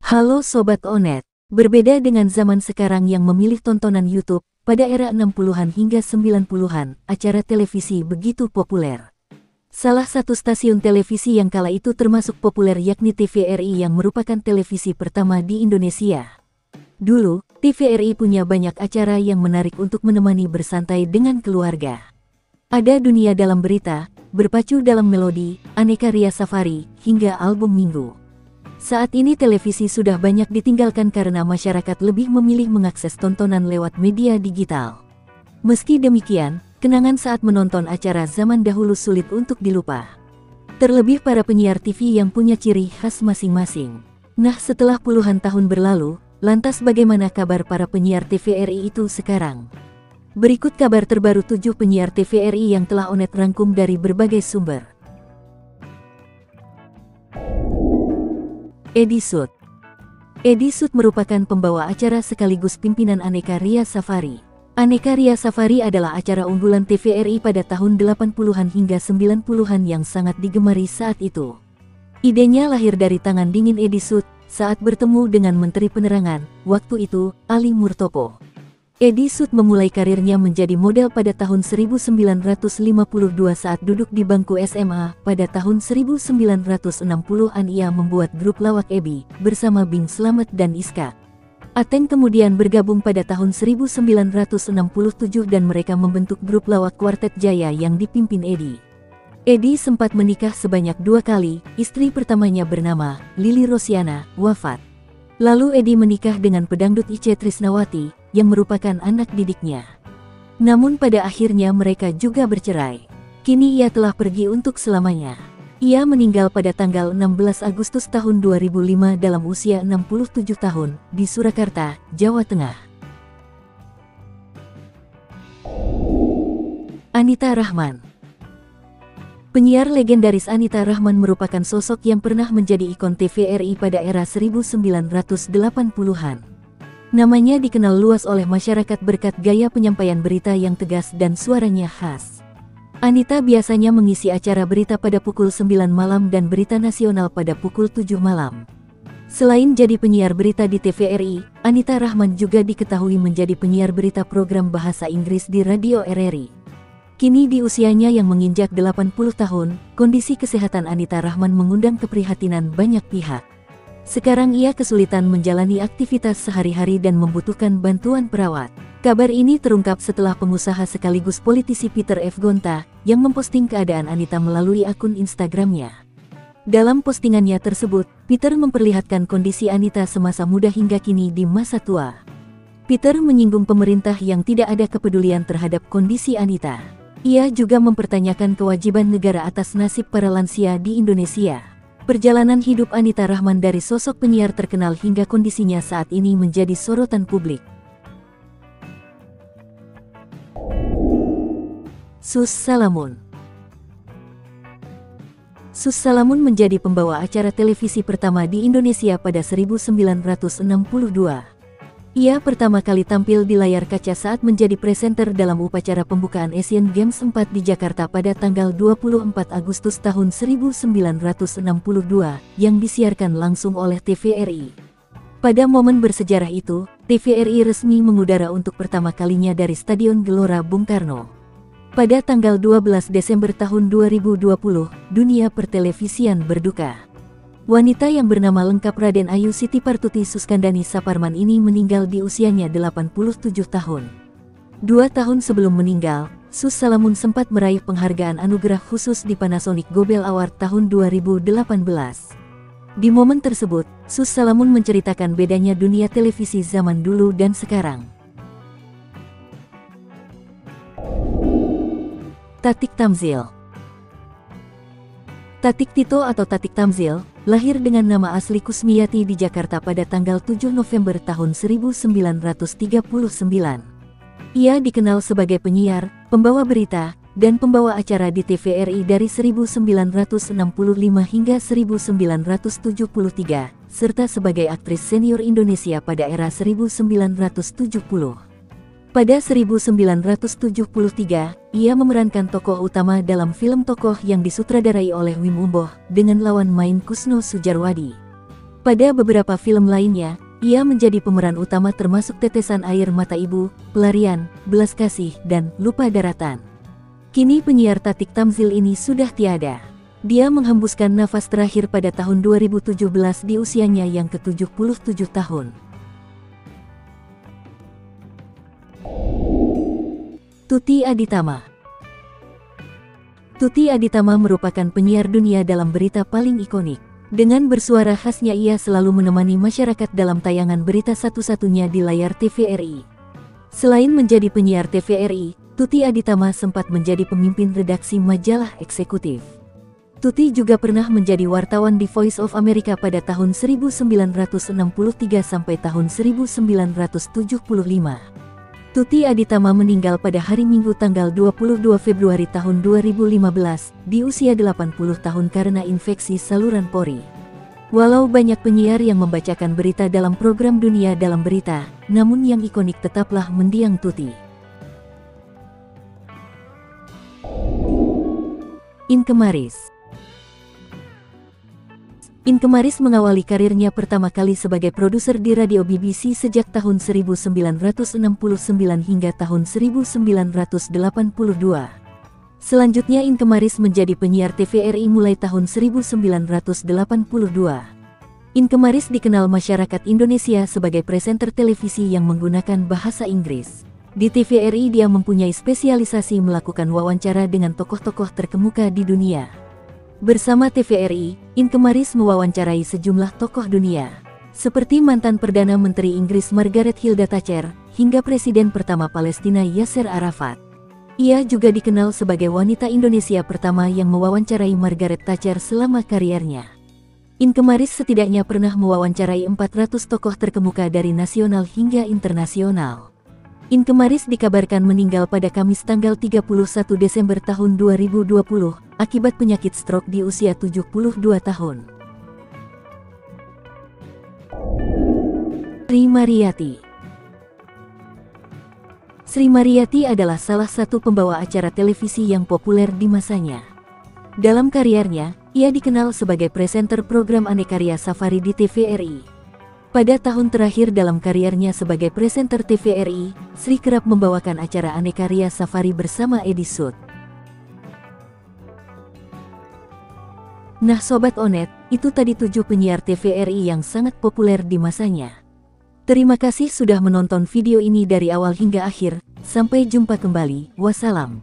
Halo Sobat Onet, berbeda dengan zaman sekarang yang memilih tontonan YouTube, pada era 60-an hingga 90-an, acara televisi begitu populer. Salah satu stasiun televisi yang kala itu termasuk populer yakni TVRI yang merupakan televisi pertama di Indonesia. Dulu, TVRI punya banyak acara yang menarik untuk menemani bersantai dengan keluarga. Ada Dunia Dalam Berita, Berpacu Dalam Melodi, Aneka Ria Safari, hingga Album Minggu. Saat ini televisi sudah banyak ditinggalkan karena masyarakat lebih memilih mengakses tontonan lewat media digital. Meski demikian, kenangan saat menonton acara zaman dahulu sulit untuk dilupa. Terlebih para penyiar TV yang punya ciri khas masing-masing. Nah, setelah puluhan tahun berlalu, lantas bagaimana kabar para penyiar TVRI itu sekarang? Berikut kabar terbaru 7 penyiar TVRI yang telah Onet rangkum dari berbagai sumber. Edi Sud. Edi Sud merupakan pembawa acara sekaligus pimpinan Aneka Ria Safari. Aneka Ria Safari adalah acara unggulan TVRI pada tahun 80-an hingga 90-an yang sangat digemari saat itu. Idenya lahir dari tangan dingin Edi Sud saat bertemu dengan Menteri Penerangan, waktu itu, Ali Murtopo. Edi Sud memulai karirnya menjadi model pada tahun 1952 saat duduk di bangku SMA. Pada tahun 1960-an ia membuat grup lawak Ebi bersama Bing Slamet dan Iska. Ateng kemudian bergabung pada tahun 1967 dan mereka membentuk grup lawak Kuartet Jaya yang dipimpin Edi. Edi sempat menikah sebanyak 2 kali, istri pertamanya bernama Lili Rosiana, wafat. Lalu Edi menikah dengan pedangdut Ice Trisnawati, yang merupakan anak didiknya. Namun pada akhirnya mereka juga bercerai. Kini ia telah pergi untuk selamanya. Ia meninggal pada tanggal 16 Agustus tahun 2005 dalam usia 67 tahun, di Surakarta, Jawa Tengah. Anita Rahman. Penyiar legendaris Anita Rahman merupakan sosok yang pernah menjadi ikon TVRI pada era 1980-an. Namanya dikenal luas oleh masyarakat berkat gaya penyampaian berita yang tegas dan suaranya khas. Anita biasanya mengisi acara berita pada pukul 9 malam dan berita nasional pada pukul 7 malam. Selain jadi penyiar berita di TVRI, Anita Rahman juga diketahui menjadi penyiar berita program bahasa Inggris di Radio RRI. Kini di usianya yang menginjak 80 tahun, kondisi kesehatan Anita Rahman mengundang keprihatinan banyak pihak. Sekarang ia kesulitan menjalani aktivitas sehari-hari dan membutuhkan bantuan perawat. Kabar ini terungkap setelah pengusaha sekaligus politisi Peter F. Gonta yang memposting keadaan Anita melalui akun Instagramnya. Dalam postingannya tersebut, Peter memperlihatkan kondisi Anita semasa muda hingga kini di masa tua. Peter menyinggung pemerintah yang tidak ada kepedulian terhadap kondisi Anita. Ia juga mempertanyakan kewajiban negara atas nasib para lansia di Indonesia. Perjalanan hidup Anita Rahman dari sosok penyiar terkenal hingga kondisinya saat ini menjadi sorotan publik. Sus Salamun. Sus Salamun menjadi pembawa acara televisi pertama di Indonesia pada 1962. Ia pertama kali tampil di layar kaca saat menjadi presenter dalam upacara pembukaan Asian Games 4 di Jakarta pada tanggal 24 Agustus tahun 1962 yang disiarkan langsung oleh TVRI. Pada momen bersejarah itu, TVRI resmi mengudara untuk pertama kalinya dari Stadion Gelora Bung Karno. Pada tanggal 12 Desember tahun 2020, dunia pertelevisian berduka. Wanita yang bernama lengkap Raden Ayu Siti Partuti Suskandani Saparman ini meninggal di usianya 87 tahun. 2 tahun sebelum meninggal, Sus Salamun sempat meraih penghargaan anugerah khusus di Panasonic Gobel Award tahun 2018. Di momen tersebut, Sus Salamun menceritakan bedanya dunia televisi zaman dulu dan sekarang. Tatik Tamzil. Tatik Tito atau Tatik Tamzil, lahir dengan nama asli Kusmiati di Jakarta pada tanggal 7 November tahun 1939. Ia dikenal sebagai penyiar, pembawa berita, dan pembawa acara di TVRI dari 1965 hingga 1973, serta sebagai aktris senior Indonesia pada era 1970. Pada 1973, ia memerankan tokoh utama dalam film tokoh yang disutradarai oleh Wim Umboh dengan lawan main Kusno Sujarwadi. Pada beberapa film lainnya, ia menjadi pemeran utama termasuk Tetesan Air Mata Ibu, Pelarian, Belas Kasih, dan Lupa Daratan. Kini penyiar Tatik Tamzil ini sudah tiada. Dia menghembuskan nafas terakhir pada tahun 2017 di usianya yang ke-77 tahun. Tuti Aditama. Tuti Aditama merupakan penyiar dunia dalam berita paling ikonik. Dengan bersuara khasnya ia selalu menemani masyarakat dalam tayangan berita satu-satunya di layar TVRI. Selain menjadi penyiar TVRI, Tuti Aditama sempat menjadi pemimpin redaksi majalah eksekutif. Tuti juga pernah menjadi wartawan di Voice of America pada tahun 1963 sampai tahun 1975. Tuti Aditama meninggal pada hari Minggu tanggal 22 Februari tahun 2015 di usia 80 tahun karena infeksi saluran pori. Walau banyak penyiar yang membacakan berita dalam program Dunia Dalam Berita, namun yang ikonik tetaplah mendiang Tuti. Inke Maris. Inke Maris mengawali karirnya pertama kali sebagai produser di radio BBC sejak tahun 1969 hingga tahun 1982. Selanjutnya Inke Maris menjadi penyiar TVRI mulai tahun 1982. Inke Maris dikenal masyarakat Indonesia sebagai presenter televisi yang menggunakan bahasa Inggris. Di TVRI dia mempunyai spesialisasi melakukan wawancara dengan tokoh-tokoh terkemuka di dunia. Bersama TVRI, Inke Maris mewawancarai sejumlah tokoh dunia, seperti mantan Perdana Menteri Inggris Margaret Hilda Thatcher, hingga Presiden pertama Palestina Yasser Arafat. Ia juga dikenal sebagai wanita Indonesia pertama yang mewawancarai Margaret Thatcher selama kariernya. Inke Maris setidaknya pernah mewawancarai 400 tokoh terkemuka dari nasional hingga internasional. Inke Maris dikabarkan meninggal pada Kamis tanggal 31 Desember tahun 2020 akibat penyakit stroke di usia 72 tahun. Sri Mariyati. Sri Mariyati adalah salah satu pembawa acara televisi yang populer di masanya. Dalam kariernya, ia dikenal sebagai presenter program Aneka Ria Safari di TVRI. Pada tahun terakhir dalam kariernya sebagai presenter TVRI, Sri kerap membawakan acara Aneka Ria Safari bersama Edi Sud. Nah Sobat Onet, itu tadi 7 penyiar TVRI yang sangat populer di masanya. Terima kasih sudah menonton video ini dari awal hingga akhir, sampai jumpa kembali, wassalam.